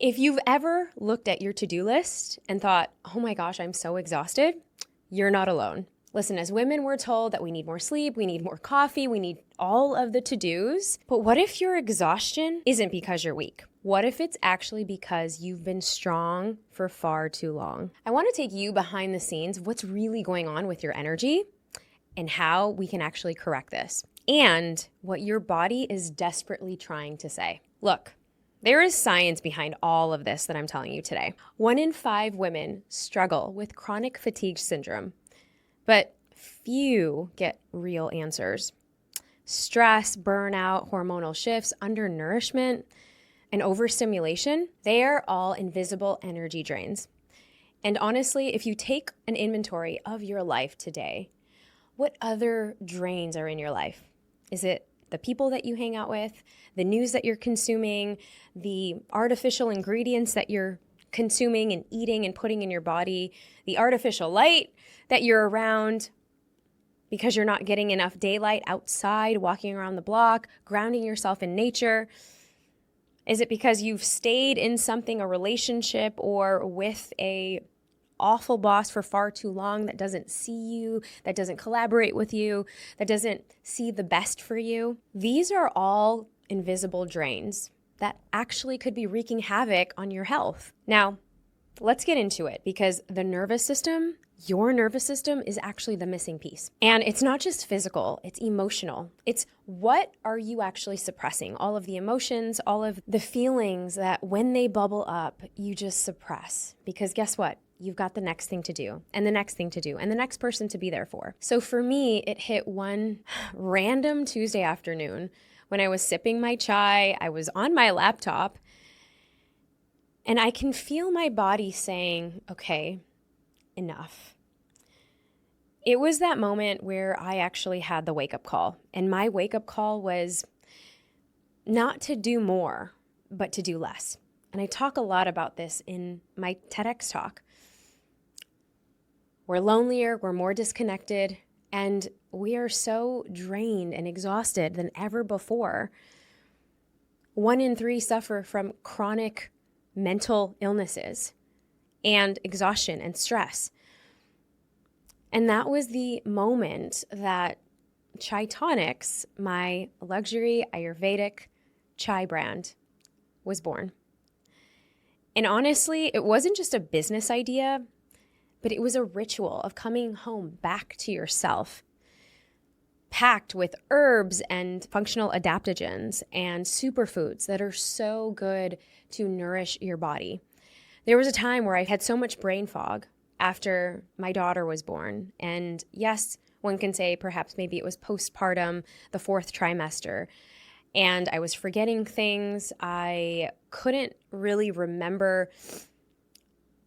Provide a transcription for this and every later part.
If you've ever looked at your to-do list and thought, oh my gosh, I'm so exhausted, you're not alone. Listen, as women, we're told that we need more sleep, we need more coffee, we need all of the to-dos. But what if your exhaustion isn't because you're weak? What if it's actually because you've been strong for far too long? I want to take you behind the scenes of what's really going on with your energy and how we can actually correct this, and what your body is desperately trying to say. Look, there is science behind all of this that I'm telling you today. 1 in 5 women struggle with chronic fatigue syndrome, but few get real answers. Stress, burnout, hormonal shifts, undernourishment, and overstimulation, they are all invisible energy drains. And honestly, if you take an inventory of your life today, what other drains are in your life? Is it the people that you hang out with, the news that you're consuming, the artificial ingredients that you're consuming and eating and putting in your body, the artificial light that you're around because you're not getting enough daylight outside, walking around the block, grounding yourself in nature? Is it because you've stayed in something, a relationship, or with a awful boss for far too long that doesn't see you, that doesn't collaborate with you, that doesn't see the best for you? These are all invisible drains that actually could be wreaking havoc on your health. Now, let's get into it, because the nervous system, your nervous system, is actually the missing piece. And it's not just physical, it's emotional. It's what are you actually suppressing? All of the emotions, all of the feelings that when they bubble up, you just suppress. Because guess what? You've got the next thing to do, and the next thing to do, and the next person to be there for. So for me, it hit one random Tuesday afternoon when I was sipping my chai, I was on my laptop, and I can feel my body saying, okay, enough. It was that moment where I actually had the wake-up call, and my wake-up call was not to do more, but to do less. And I talk a lot about this in my TEDx talk. We're lonelier, we're more disconnected, and we are so drained and exhausted than ever before. 1 in 3 suffer from chronic mental illnesses and exhaustion and stress. And that was the moment that Chai Tonics, my luxury Ayurvedic chai brand, was born. And honestly, it wasn't just a business idea, but it was a ritual of coming home back to yourself, packed with herbs and functional adaptogens and superfoods that are so good to nourish your body. There was a time where I had so much brain fog after my daughter was born. And yes, one can say perhaps maybe it was postpartum, the 4th trimester. And I was forgetting things. I couldn't really remember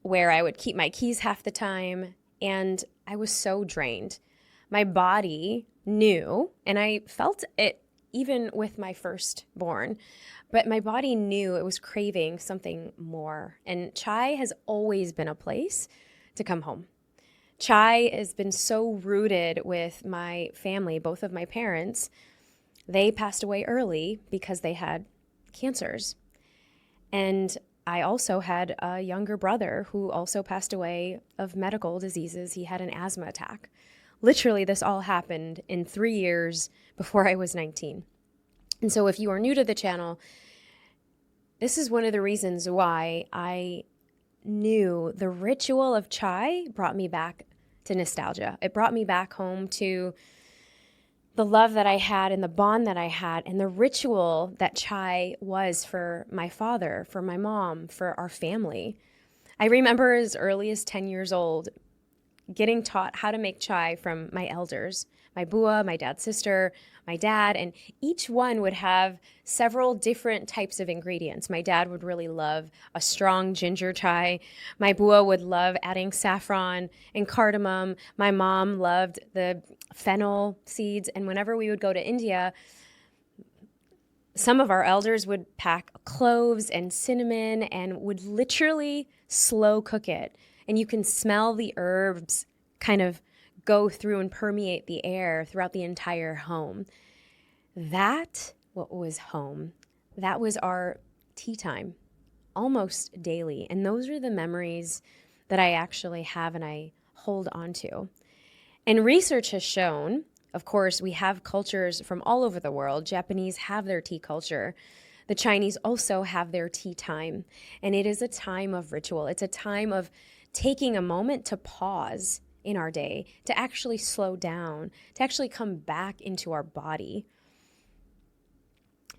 where I would keep my keys half the time, and I was so drained. My body knew, and I felt it even with my firstborn, but my body knew it was craving something more. And chai has always been a place to come home. Chai has been so rooted with my family, both of my parents. They passed away early because they had cancers. And I also had a younger brother who also passed away of medical diseases. He had an asthma attack. Literally, this all happened in 3 years before I was 19. And so if you are new to the channel, this is one of the reasons why I knew the ritual of chai brought me back to nostalgia. It brought me back home to the love that I had and the bond that I had and the ritual that chai was for my father, for my mom, for our family. I remember as early as 10 years old getting taught how to make chai from my elders, my bua, my dad's sister, my dad, and each one would have several different types of ingredients. My dad would really love a strong ginger chai. My bua would love adding saffron and cardamom. My mom loved the fennel seeds. And whenever we would go to India, some of our elders would pack cloves and cinnamon and would literally slow cook it. And you can smell the herbs kind of go through and permeate the air throughout the entire home. That what was home. That was our tea time. almost daily. And those are the memories that I actually have and I hold on to. And research has shown, of course, we have cultures from all over the world. Japanese have their tea culture. The Chinese also have their tea time. And it is a time of ritual. It's a time of taking a moment to pause in our day, to actually slow down, to actually come back into our body.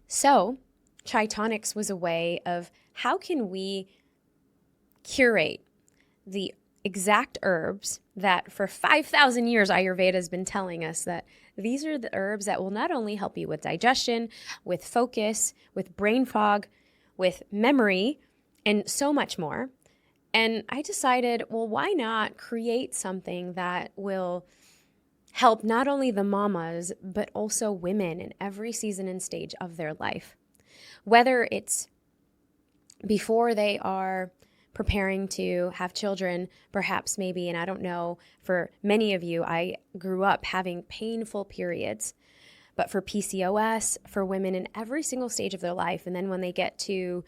So, Chai Tonics was a way of how can we curate the exact herbs that for 5,000 years Ayurveda has been telling us that these are the herbs that will not only help you with digestion, with focus, with brain fog, with memory, and so much more. And I decided, well, why not create something that will help not only the mamas, but also women in every season and stage of their life. Whether it's before they are preparing to have children, perhaps maybe, and I don't know, for many of you, I grew up having painful periods, but for PCOS, for women in every single stage of their life, and then when they get to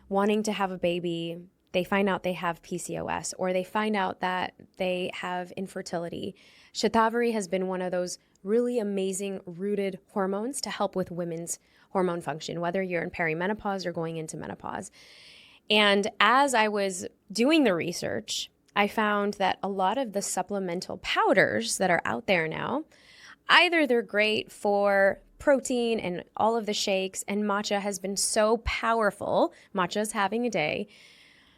wanting to have a baby, they find out they have PCOS, or they find out that they have infertility. Shatavari has been one of those really amazing rooted hormones to help with women's hormone function, whether you're in perimenopause or going into menopause. And as I was doing the research, I found that a lot of the supplemental powders that are out there now, either they're great for protein and all of the shakes, and matcha has been so powerful, matcha's having a day,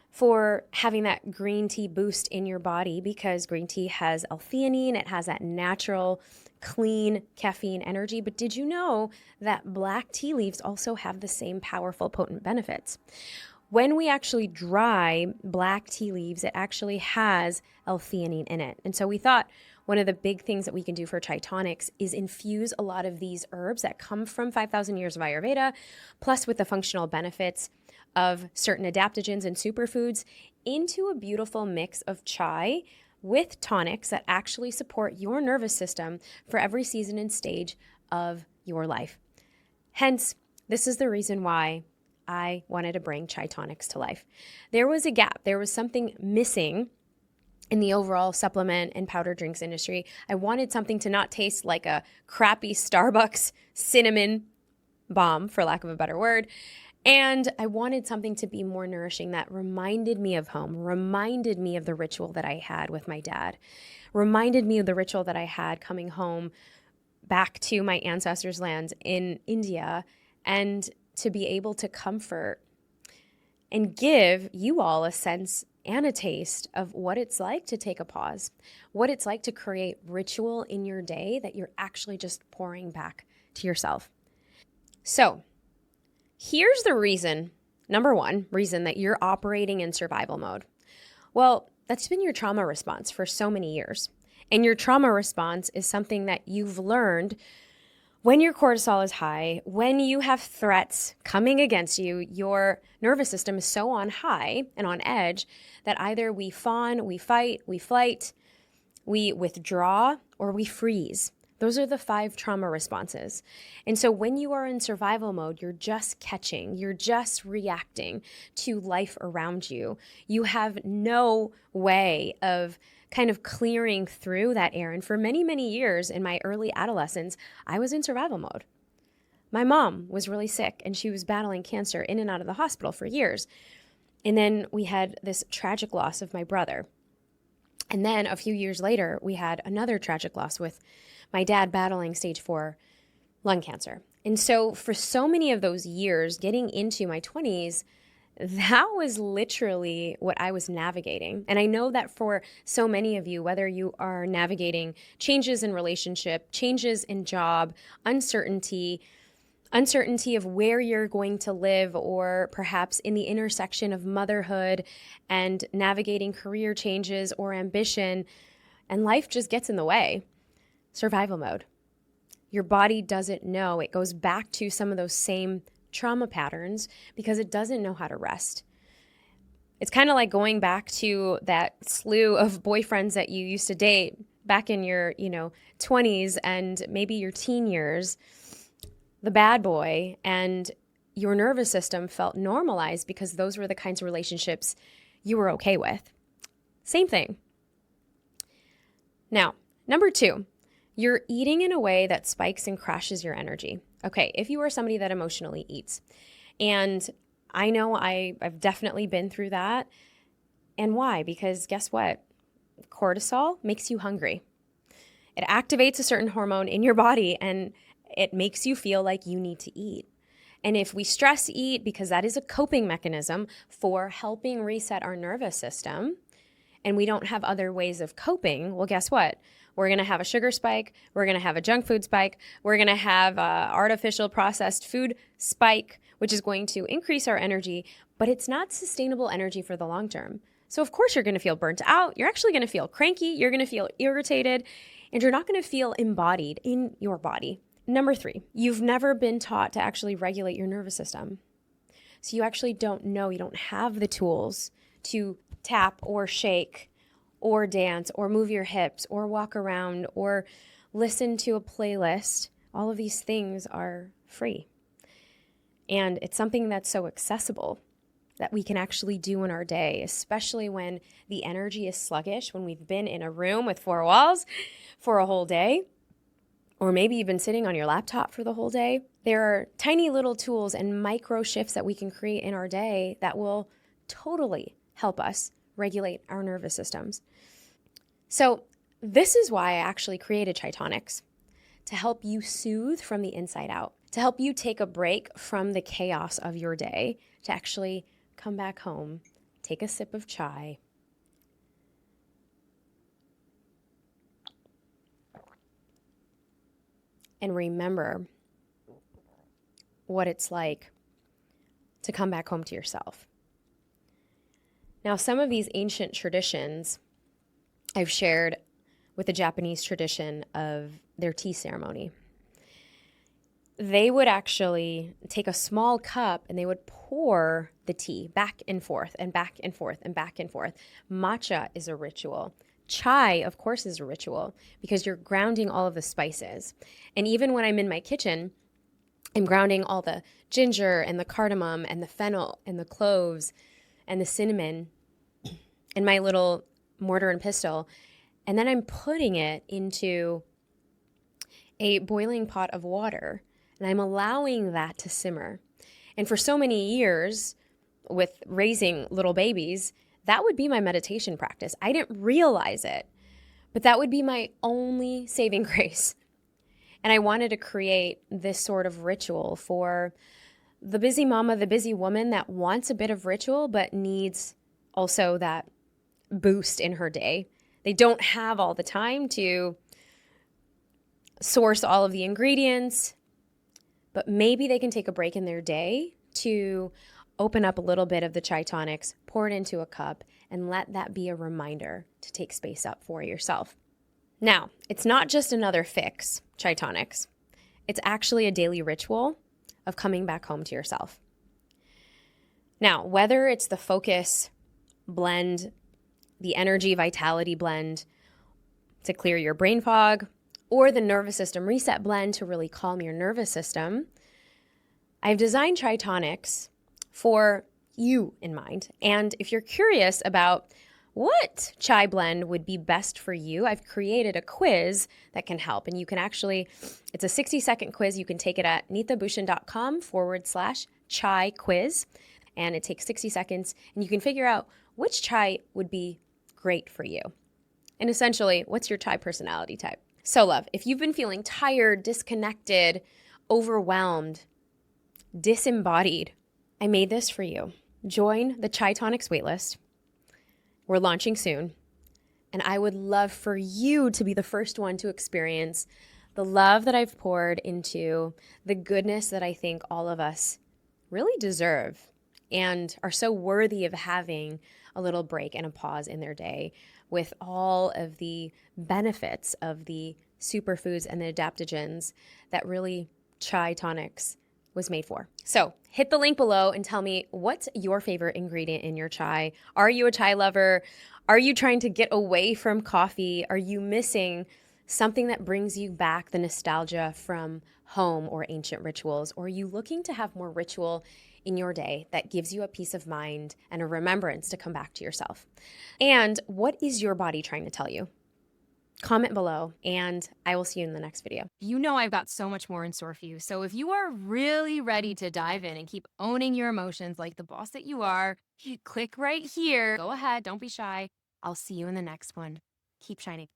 for having that green tea boost in your body, because green tea has L-theanine, it has that natural, clean caffeine energy. But did you know that black tea leaves also have the same powerful, potent benefits? When we actually dry black tea leaves, it actually has L-theanine in it. And so we thought one of the big things that we can do for Chai Tonics is infuse a lot of these herbs that come from 5,000 years of Ayurveda, plus with the functional benefits of certain adaptogens and superfoods, into a beautiful mix of chai with tonics that actually support your nervous system for every season and stage of your life. Hence, this is the reason why I wanted to bring Chai Tonics to life. There was a gap. There was something missing in the overall supplement and powder drinks industry. I wanted something to not taste like a crappy Starbucks cinnamon bomb, for lack of a better word. And I wanted something to be more nourishing that reminded me of home, reminded me of the ritual that I had with my dad, reminded me of the ritual that I had coming home back to my ancestors' lands in India, and to be able to comfort and give you all a sense and a taste of what it's like to take a pause, what it's like to create ritual in your day that you're actually just pouring back to yourself. So here's the reason, number one, reason that you're operating in survival mode. Well, that's been your trauma response for so many years. And your trauma response is something that you've learned when your cortisol is high, when you have threats coming against you, your nervous system is so on high and on edge that either we fawn, we fight, we flight, we withdraw, or we freeze. Those are the 5 trauma responses. And so when you are in survival mode, you're just catching, you're just reacting to life around you. You have no way of kind of clearing through that air. And for many, many years in my early adolescence, I was in survival mode. My mom was really sick and she was battling cancer in and out of the hospital for years. And then we had this tragic loss of my brother. And then a few years later, we had another tragic loss with my dad battling stage 4 lung cancer. And so for so many of those years, getting into my 20s, that was literally what I was navigating. And I know that for so many of you, whether you are navigating changes in relationship, changes in job, uncertainty of where you're going to live, or perhaps in the intersection of motherhood and navigating career changes or ambition, and life just gets in the way. Survival mode. Your body doesn't know. It goes back to some of those same trauma patterns because it doesn't know how to rest. It's kind of like going back to that slew of boyfriends that you used to date back in your, 20s and maybe your teen years, the bad boy, and your nervous system felt normalized because those were the kinds of relationships you were okay with. Same thing. Now, number 2, you're eating in a way that spikes and crashes your energy. Okay, if you are somebody that emotionally eats, and I know I've definitely been through that. And why? Because guess what? Cortisol makes you hungry. It activates a certain hormone in your body and it makes you feel like you need to eat. And if we stress eat, because that is a coping mechanism for helping reset our nervous system, and we don't have other ways of coping, well, guess what? We're going to have a sugar spike. We're going to have a junk food spike. We're going to have a artificial processed food spike, which is going to increase our energy, but it's not sustainable energy for the long term. So of course you're going to feel burnt out. You're actually going to feel cranky. You're going to feel irritated, and you're not going to feel embodied in your body. Number 3, you've never been taught to actually regulate your nervous system. So you actually don't know, you don't have the tools to tap or shake or dance or move your hips or walk around or listen to a playlist. All of these things are free. And it's something that's so accessible that we can actually do in our day, especially when the energy is sluggish, when we've been in a room with 4 walls for a whole day, or maybe you've been sitting on your laptop for the whole day. There are tiny little tools and micro shifts that we can create in our day that will totally help us regulate our nervous systems. So this is why I actually created Chai Tonics, to help you soothe from the inside out, to help you take a break from the chaos of your day, to actually come back home, take a sip of chai, and remember what it's like to come back home to yourself. Now, some of these ancient traditions I've shared with the Japanese tradition of their tea ceremony. They would actually take a small cup and they would pour the tea back and forth and back and forth and back and forth. Matcha is a ritual. Chai, of course, is a ritual because you're grounding all of the spices. And even when I'm in my kitchen, I'm grounding all the ginger and the cardamom and the fennel and the cloves and the cinnamon in my little mortar and pestle. And then I'm putting it into a boiling pot of water and I'm allowing that to simmer. And for so many years with raising little babies, that would be my meditation practice. I didn't realize it, but that would be my only saving grace. And I wanted to create this sort of ritual for the busy mama, the busy woman that wants a bit of ritual, but needs also that boost in her day. They don't have all the time to source all of the ingredients, but maybe they can take a break in their day to open up a little bit of the Chai Tonics, pour it into a cup, and let that be a reminder to take space up for yourself. Now, it's not just another fix, Chai Tonics. It's actually a daily ritual of coming back home to yourself. Now, whether it's the focus blend, the energy vitality blend to clear your brain fog, or the nervous system reset blend to really calm your nervous system, I've designed Chai Tonics for you in mind. And if you're curious about what chai blend would be best for you, I've created a quiz that can help. And you can actually, it's a 60-second quiz. You can take it at neetabhushan.com/chai quiz. And it takes 60 seconds. And you can figure out which chai would be great for you. And essentially, what's your chai personality type? So love, if you've been feeling tired, disconnected, overwhelmed, disembodied, I made this for you. Join the Chai Tonics waitlist. We're launching soon. And I would love for you to be the first one to experience the love that I've poured into the goodness that I think all of us really deserve and are so worthy of having a little break and a pause in their day with all of the benefits of the superfoods and the adaptogens that really Chai Tonics was made for. So hit the link below and tell me, what's your favorite ingredient in your chai? Are you a chai lover? Are you trying to get away from coffee? Are you missing something that brings you back the nostalgia from home or ancient rituals? Or are you looking to have more ritual in your day that gives you a peace of mind and a remembrance to come back to yourself? And what is your body trying to tell you? Comment below, and I will see you in the next video. You know I've got so much more in store for you. So if you are really ready to dive in and keep owning your emotions like the boss that you are, click right here. Go ahead, don't be shy. I'll see you in the next one. Keep shining.